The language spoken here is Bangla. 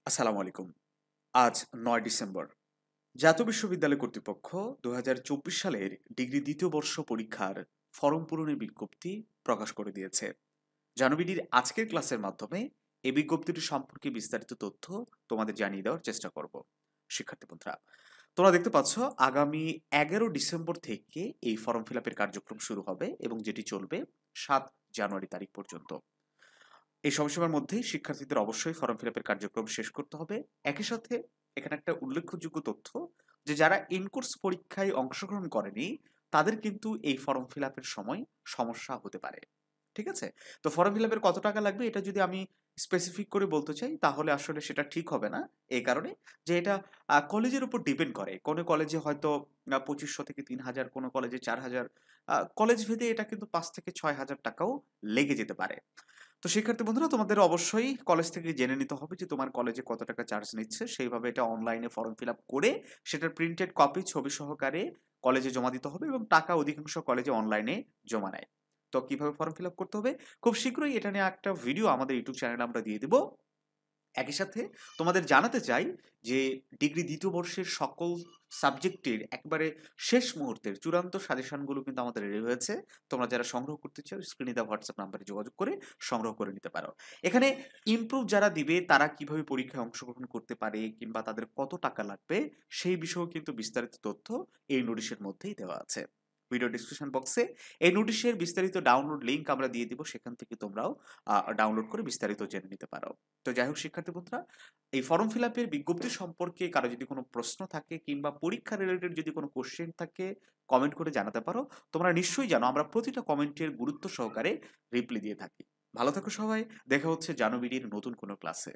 আসসালামু আলাইকুম। আজ ৯ ডিসেম্বর। জাতীয় বিশ্ববিদ্যালয় কর্তৃপক্ষ ২০২৪ সালের ডিগ্রি দ্বিতীয় বর্ষ পরীক্ষার ফরম পূরণের বিজ্ঞপ্তি প্রকাশ করে দিয়েছে। জানুবিডির আজকের ক্লাসের মাধ্যমে এই বিজ্ঞপ্তিটি সম্পর্কে বিস্তারিত তথ্য তোমাদের জানিয়ে দেওয়ার চেষ্টা করব। শিক্ষার্থী বন্ধুরা, তোমরা দেখতে পাচ্ছ আগামী ১১ ডিসেম্বর থেকে এই ফর্ম ফিল আপের কার্যক্রম শুরু হবে এবং যেটি চলবে ৭ জানুয়ারি তারিখ পর্যন্ত। এই সময়সীমার মধ্যেই শিক্ষার্থীদের অবশ্যই ফর্ম ফিল আপের কার্যক্রম শেষ করতে হবে। একই সাথে এখানে একটা উল্লেখযোগ্য তথ্য যে যারা ইনকোর্স পরীক্ষায় অংশগ্রহণ করেনি তাদের কিন্তু এই ফর্ম ফিল আপের সময় সমস্যা হতে পারে। ঠিক আছে? তো ফর্ম ফিল আপের কত টাকা লাগবে এটা যদি আমি স্পেসিফিক করে বলতে চাই তাহলে আসলে সেটা ঠিক হবে না। এই কারণে যে এটা কলেজের উপর ডিপেন্ড করে। কোনো কলেজে হয়তো ২৫০০ থেকে ৩,০০০, কোনো কলেজে ৪,০০০, কলেজ ভেদে এটা কিন্তু ৫ থেকে ৬,০০০ টাকাও লেগে যেতে পারে। তো শিক্ষার্থী বন্ধুরা, তোমাদের অবশ্যই কলেজ থেকে জেনে নিতে হবে যে তোমার কলেজে কত টাকা চার্জ নিচ্ছে। সেইভাবে এটা অনলাইনে ফর্ম ফিল আপ করে সেটার প্রিন্টেড কপি ছবি সহকারে কলেজে জমা দিতে হবে এবং টাকা অধিকাংশ কলেজে অনলাইনে জমা নেয়। তো কিভাবে ফর্ম ফিল আপ করতে হবে খুব শীঘ্রই এটা নিয়ে একটা ভিডিও আমাদের ইউটিউব চ্যানেলে আমরা দিয়ে দিব। একই সাথে তোমাদের জানাতে চাই যে ডিগ্রি দ্বিতীয় বর্ষের সকল সাবজেক্টের একবারে শেষ মুহূর্তের চূড়ান্ত সাজেশনগুলো কিন্তু আমাদের রেডি হয়েছে। তোমরা যারা সংগ্রহ করতে চাও স্ক্রিনে দেওয়া হোয়াটসঅ্যাপ নাম্বারে যোগাযোগ করে সংগ্রহ করে নিতে পারো। এখানে ইমপ্রুভ যারা দিবে তারা কিভাবে পরীক্ষায় অংশগ্রহণ করতে পারে কিংবা তাদের কত টাকা লাগবে সেই বিষয়েও কিন্তু বিস্তারিত তথ্য এই নোটিশের মধ্যেই দেওয়া আছে। ভিডিও ডিসক্রিপশন বক্সে এই নোটিশের বিস্তারিত ডাউনলোড লিংক আমরা দিয়ে দিব, সেখান থেকে তোমরাও ডাউনলোড করে বিস্তারিত জেনে নিতে পারো। তো যাই হোক শিক্ষার্থী বন্ধুরা, এই ফর্ম ফিল আপের বিজ্ঞপ্তি সম্পর্কে কারো যদি কোনো প্রশ্ন থাকে কিংবা পরীক্ষা রিলেটেড যদি কোনো কোশ্চেন থাকে কমেন্ট করে জানাতে পারো। তোমরা নিশ্চয়ই জানো আমরা প্রতিটা কমেন্টের গুরুত্ব সহকারে রিপ্লাই দিয়ে থাকি। ভালো থাকো সবাই, দেখা হচ্ছে জানুবিডির নতুন কোনো ক্লাসে।